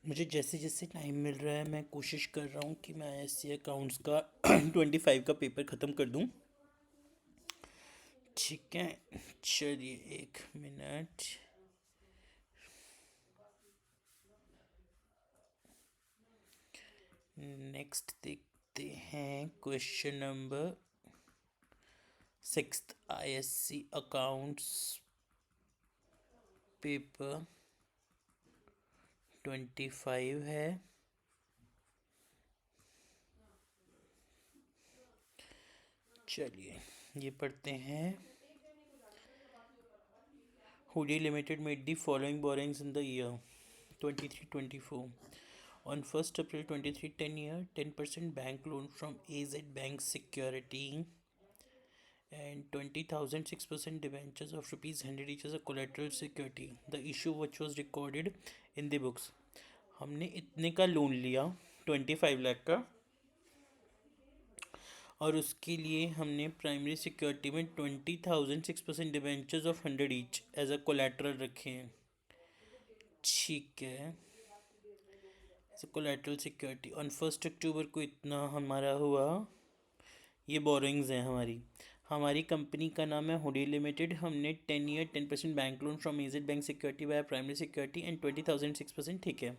मुझे जैसे जैसे टाइम मिल रहा है मैं कोशिश कर रहा हूँ कि मैं ऐसे अकाउंट्स का 25 का पेपर ख़त्म कर दूँ। ठीक है, चलिए 1 मिनट। नेक्स्ट देखते हैं question number 6 ISC accounts paper 25 है। चलिए ये पढ़ते हैं। Hoodie limited made the following borings in the year 23-24. On 1st April 23, 10-year 10% bank loan from AZ Bank Security and 20,000 6% debentures of rupees 100 each as a collateral security. The issue which was recorded in the books. हमने इतने का loan लिया 25 लाख का, और उसके लिए हमने primary security में 20,000 6% debentures of 100 each as a collateral रखे हैं। ठीक है, कोलेट्रल सिक्योरिटी ऑन 1 अक्टूबर को इतना हमारा हुआ। ये बोरिंग्स हैं हमारी। हमारी कंपनी का नाम है हुडी लिमिटेड। हमने 10-year 10% bank loan from aged bank security by primary security and 20,000 6%। ठीक है,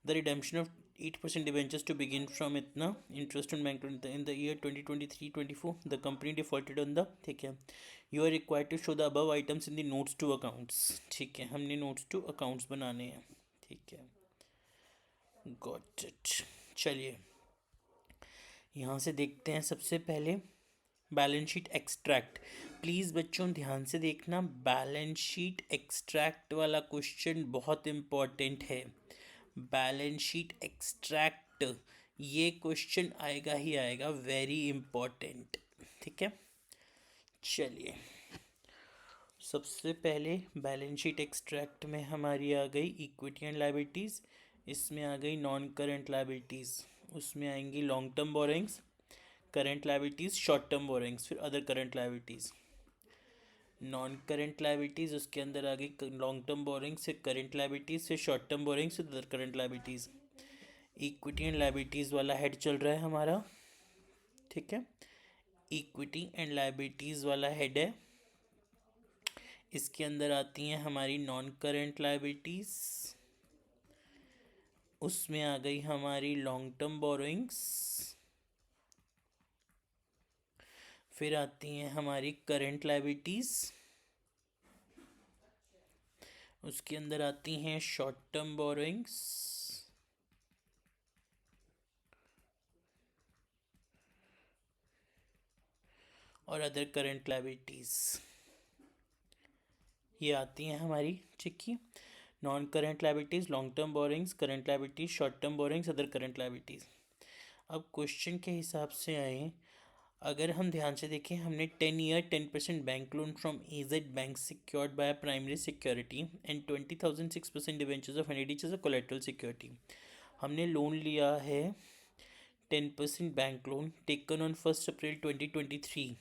the redemption of 8% debentures to begin from इतना interest on bank loan in the year 2023-24 the company defaulted on the. ठीक है, you are required to show the above items in the notes to accounts. ठीक है, हमने notes to accounts बनाने हैं। ठीक है, गॉट इट। चलिए यहाँ से देखते हैं। सबसे पहले बैलेंस शीट एक्सट्रैक्ट। प्लीज़ बच्चों ध्यान से देखना, बैलेंस शीट एक्सट्रैक्ट वाला क्वेश्चन बहुत इम्पॉर्टेंट है। बैलेंस शीट एक्सट्रैक्ट ये क्वेश्चन आएगा ही आएगा, वेरी इम्पॉर्टेंट। ठीक है, चलिए सबसे पहले बैलेंस शीट एक्सट्रैक्ट में हमारी आ गई इक्विटी एंड लायबिलिटीज़, इसमें आ गई नॉन करंट लायबिलिटीज़, उसमें आएंगी long term borrowings, current liabilities, short term borrowings, फिर other current liabilities. Non current liabilities उसके अंदर आ गई लॉन्ग टर्म बोरिंग्स, फिर करंट लायबिलिटीज़, फिर शॉर्ट टर्म बोरिंग्स, फिर other current liabilities. Equity and liabilities वाला हेड चल रहा है हमारा। ठीक है, इक्विटी एंड लायबिलिटीज़ वाला हेड है। इसके अंदर आती हैं हमारी नॉन करंट लायबिलिटीज़, उसमें आ गई हमारी लॉन्ग टर्म बोरोइंग्स, फिर आती हैं हमारी करंट लायबिलिटीज़, उसके अंदर आती हैं शॉर्ट टर्म बोरोइंग्स, और अदर करंट लायबिलिटीज़ ये आती हैं हमारी। ठीक है, non current liabilities, long term borrowings, current liabilities, short term borings, other current liabilities. अब क्वेश्चन के हिसाब से आए, अगर हम ध्यान से देखें, हमने 10-year 10% bank loan from aged bank secured by primary security and 20,000 6% debentures of 100 each as a collateral security. हमने लोन लिया है 10% bank loan, taken on 1 April 2023,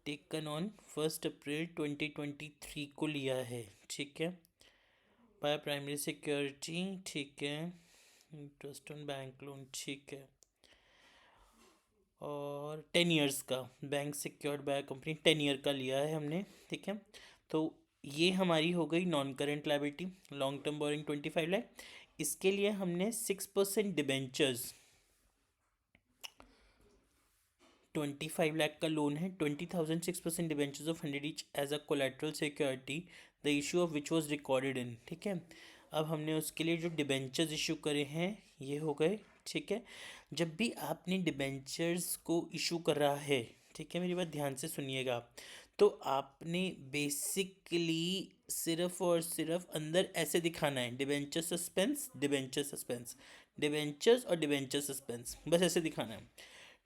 taken on 1 April 2023 को लिया है। ठीक है, बाय प्राइमरी सिक्योरिटी। ठीक है, इंटरेस्ट ऑन बैंक लोन। ठीक है, और 10 years का bank secured by company 10 year का लिया है हमने। ठीक है, तो ये हमारी हो गई non current liability. Long term borrowing 25 lakh, इसके लिए हमने 6% डिबेंचर्स, 25 लाख का लोन है, 20,000 6% debentures of 100 each as a collateral security, the issue of which was recorded in. ठीक है, अब हमने उसके लिए जो डिबेंचर्स इशू करे हैं ये हो गए। ठीक है, जब भी आपने डिबेंचर्स को इशू करा है, ठीक है, मेरी बात ध्यान से सुनिएगा, तो आपने बेसिकली सिर्फ और सिर्फ अंदर ऐसे दिखाना है, debenture suspense, debenture suspense, debentures और डिबेंचर सस्पेंस, बस ऐसे दिखाना है।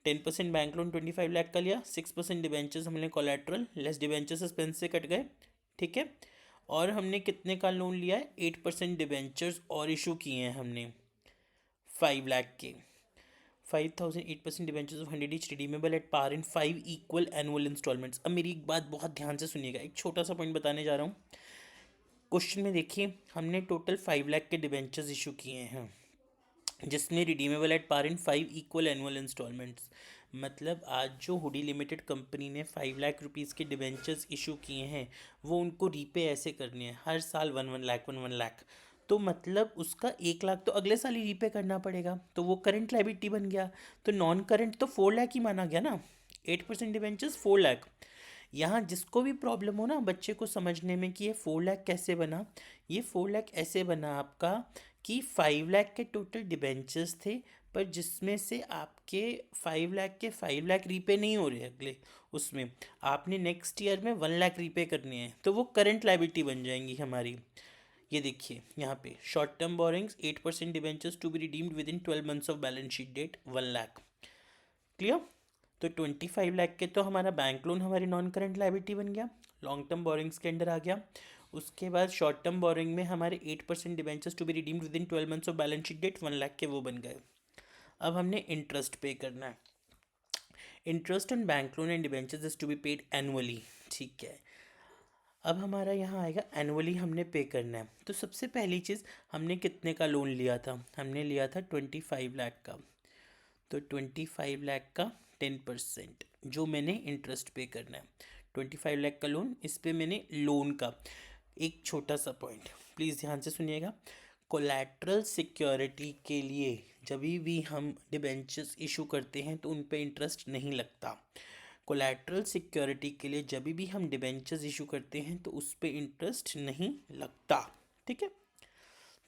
10% बैंक लोन 25 लाख का लिया, 6% डिबेंचर्स हमने कोलेट्रल लेस डिबेंचर सस्पेंस से कट गए। ठीक है, और हमने कितने का लोन लिया है, 8% डिबेंचर्स और इशू किए हैं हमने 5 लाख के। 5,000 8% debentures of 100 each redeemable at par in 5 equal annual instalments. अब मेरी एक बात बहुत ध्यान से सुनिएगा, एक छोटा सा पॉइंट बताने जा रहा हूँ। क्वेश्चन में देखिए हमने टोटल 5 लाख के डिबेंचर्स इशू किए हैं, जिसमें redeemable at par in 5 equal annual instalments. मतलब आज जो हुडी लिमिटेड कंपनी ने 5 लाख रुपीज़ के डिबेंचर्स इशू किए हैं, वो उनको रीपे ऐसे करने हैं हर साल 1 1 लाख 1 1 लाख। तो मतलब उसका 1 लाख तो अगले साल ही रीपे करना पड़ेगा, तो वो करंट लाइबिलिटी बन गया। तो नॉन करंट तो 4 लाख ही माना गया ना, 8% डिबेंचर्स 4 लाख। यहाँ जिसको भी प्रॉब्लम हो ना बच्चे को समझने में कि ये 4 लाख कैसे बना, ये 4 लाख ऐसे बना आपका कि 5 लाख के टोटल डिबेंचर्स थे, पर जिसमें से आपके 5 लाख के 5 लाख रीपे नहीं हो रहे अगले, उसमें आपने नेक्स्ट ईयर में 1 लाख रीपे करने हैं, तो वो करंट लाइबिलिटी बन जाएंगी हमारी। ये देखिए यहाँ पे short term borrowings 8% debentures to be redeemed within 12 months of balance sheet date 1 lakh. Clear. तो 25 लाख के तो हमारा बैंक लोन हमारी नॉन करंट लाइबिलिटी बन गया, लॉन्ग टर्म बोरिंग्स के अंडर आ गया। उसके बाद शॉर्ट टर्म बोरिंग में हमारे 8% debentures to be redeemed within 12 months of balance sheet date 1 lakh के वो बन गए। अब हमने इंटरेस्ट पे करना है। Interest on bank loan and debentures is to be paid annually. ठीक है, अब हमारा यहाँ आएगा एनुअली हमने पे करना है। तो सबसे पहली चीज़, हमने कितने का लोन लिया था, हमने लिया था 25 लाख का। तो 25 लाख का 10% जो मैंने इंटरेस्ट पे करना है। 25 लाख का लोन, इस पे मैंने लोन का एक छोटा सा पॉइंट प्लीज़ ध्यान से सुनिएगा। कोलैटरल सिक्योरिटी के लिए जब भी हम डिबेंचर्स इशू करते हैं तो उन पे इंटरेस्ट नहीं लगता। कोलैटरल सिक्योरिटी के लिए जब भी हम डिबेंचर्स इशू करते हैं तो उस पे इंटरेस्ट नहीं लगता। ठीक है,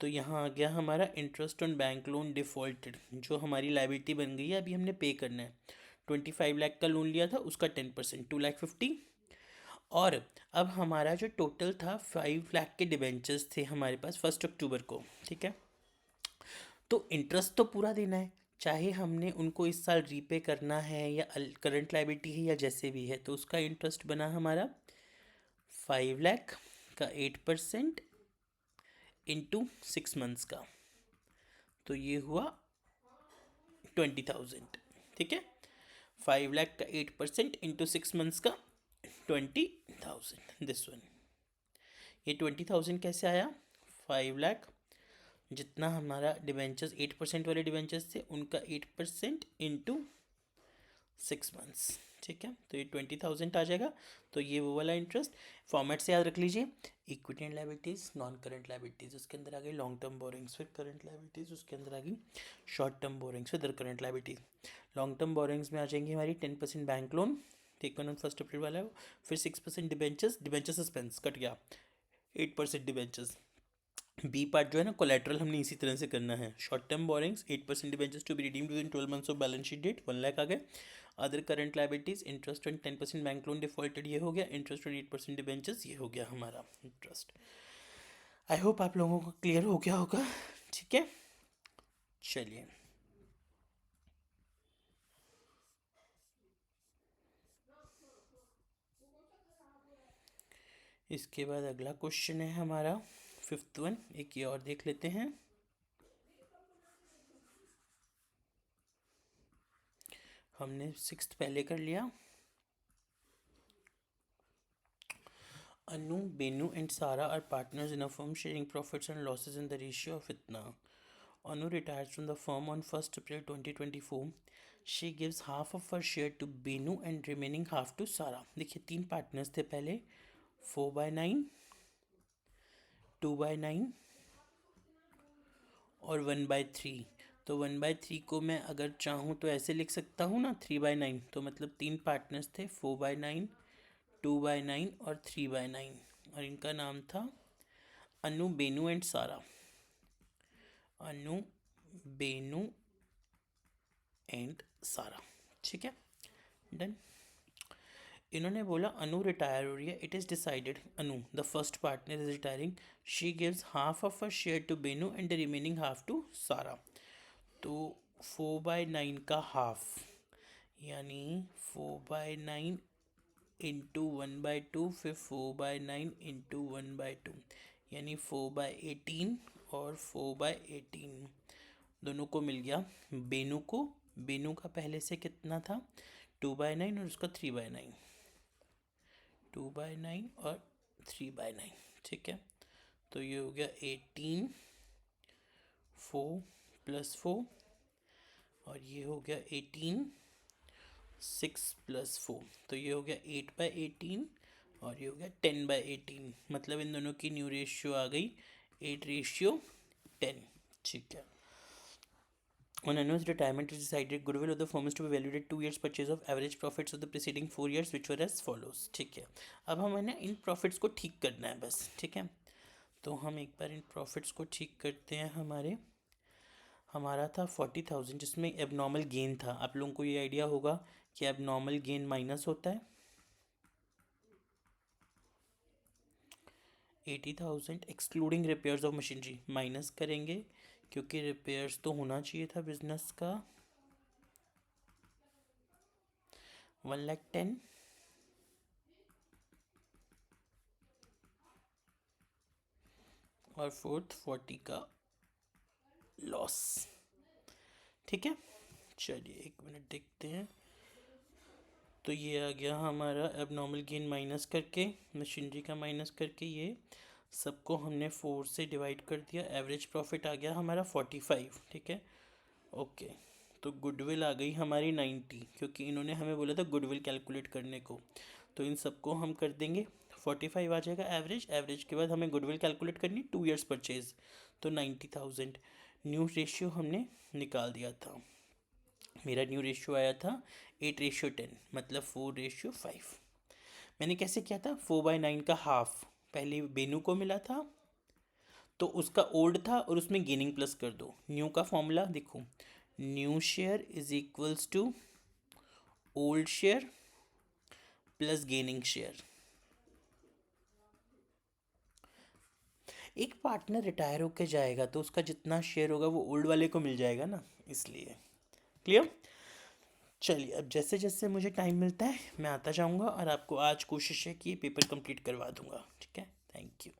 तो यहाँ आ गया हमारा interest on bank loan defaulted, जो हमारी लाइबिलिटी बन गई है, अभी हमने पे करना है। 25 लाख का लोन लिया था, उसका 10% 2 लाख 50। और अब हमारा जो टोटल था 5 लाख के डिबेंचर्स थे हमारे पास 1 अक्टूबर को। ठीक है, तो इंटरेस्ट तो पूरा देना है, चाहे हमने उनको इस साल रीपे करना है या करंट लाइबिलिटी है या जैसे भी है, तो उसका इंटरेस्ट बना हमारा 5 लाख का 8% इंटू 6 मंथ्स का, तो ये हुआ 20,000। ठीक है, 5 लाख का 8% इंटू 6 मंथ्स का 20,000, दिस वन। ये 20,000 कैसे आया, 5 लाख जितना हमारा डिबेंचर्स 8% वाले डिबेंचर्स थे उनका 8% इंटू 6 मंथ्स। ठीक है, तो ये 20,000 आ जाएगा। तो ये वो वाला इंटरेस्ट फॉर्मेट से याद रख लीजिए। Equity and liabilities, non current liabilities उसके अंदर आ गई, लॉन्ग टर्म बोरिंग्स फिर करंट लाइबिलिटीज़ उसके अंदर आ गई, शॉर्ट टर्म बोरिंग्स फिर current liabilities. Long term borings में आ जाएंगी हमारी 10% बैंक लोन, टेकन ऑन 1 अप्रैल वाला है वो, फिर 6% डिबेंचर्स, डिबेंचर सस्पेंस कट गया, 8% डिबेंचर्स। बी पार्ट जो है ना कोलेट्रल हमने इसी तरह से करना है। Short term borrowings 8% debentures to be redeemed within 12 months of balance sheet date 1 lakh आ गए। Other current liabilities, interest on 10% bank loan defaulted ये हो गया, इंटरेस्ट ऑन 8% डिबेंचर्स ये हो गया हमारा इंटरेस्ट। आई होप आप लोगों को क्लियर हो गया होगा। ठीक है, चलिए इसके बाद अगला क्वेश्चन है हमारा 5th वन, एक ये और देख लेते हैं। हमने 6th पहले कर लिया। Anu, Benu, and Sara are partners in a firm sharing profits and losses in the ratio of itna. Anu retires from the firm on 1st April 2024. She gives half of her share to Benu and remaining half to Sara. देखिए 3 partners थे पहले, 4/9, 2/9 और 1/3। तो 1/3 को मैं अगर चाहूँ तो ऐसे लिख सकता हूँ ना, 3/9। तो मतलब 3 पार्टनर्स थे, 4/9, 2/9 और 3/9, और इनका नाम था अनु, बेनू एंड सारा। अनु, बेनू एंड सारा। ठीक है, डन। इन्होंने बोला अनु रिटायर हो रही है, it is decided Anu the first partner is retiring, she gives half of a share to Benu and the remaining half to Sara. तो 4/9 का हाफ यानी 4/9 इंटू 1/2, फिर 4/9 इंटू 1/2 यानी 4/18 और 4/18 दोनों को मिल गया। बेनू को, बेनू का पहले से कितना था 2/9 और उसका 3/9, 2/9 और 3/9। ठीक है, तो ये हो गया 18 4 + 4 और ये हो गया 18 6 + 4 तो ये हो गया 8/18 और ये हो गया 10/18 मतलब इन दोनों की न्यू रेशियो आ गई 8:10। ठीक है। On annual retirement, it is decided goodwill of the firm is to be valued at 2 years purchase of average profits of the preceding 4 years which were as follows। ठीक है। अब हमें ना इन प्रॉफिट्स को ठीक करना है बस। ठीक है, तो हम एक बार इन प्रॉफिट्स को ठीक करते हैं। हमारा था 40,000 जिसमें एबनॉर्मल गेन था। आप लोगों को ये आइडिया होगा कि एबनॉर्मल गेन माइनस होता है। 80,000 excluding repairs of machinery minus करेंगे क्योंकि रिपेयर्स तो होना चाहिए था बिजनेस का। 1,10,000 और 40 का लॉस। ठीक है, चलिए 1 मिनट देखते हैं। तो ये आ गया हमारा एबनॉर्मल गेन माइनस करके, मशीनरी का माइनस करके, ये सबको हमने 4 से डिवाइड कर दिया। एवरेज प्रॉफिट आ गया हमारा 45। ठीक है, ओके। तो गुडविल आ गई हमारी 90 क्योंकि इन्होंने हमें बोला था गुडविल कैलकुलेट करने को। तो इन सबको हम कर देंगे। 45 आ जाएगा एवरेज। एवरेज के बाद हमें गुडविल कैलकुलेट करनी 2 ईयर्स परचेज, तो 90,000। न्यू रेशियो हमने निकाल दिया था। मेरा न्यू रेशियो आया था 8:10 मतलब 4:5। मैंने कैसे किया था? 4/9 का हाफ पहले बेनू को मिला था तो उसका ओल्ड था और उसमें गेनिंग प्लस कर दो। न्यू का फॉर्मूला देखो, new share is equals to old share plus gaining share. एक पार्टनर रिटायर होके जाएगा तो उसका जितना शेयर होगा वो ओल्ड वाले को मिल जाएगा ना, इसलिए। क्लियर? चलिए, अब जैसे जैसे मुझे टाइम मिलता है मैं आता जाऊंगा और आपको आज कोशिश है कि ये पेपर कंप्लीट करवा दूंगा। ठीक है, थैंक यू।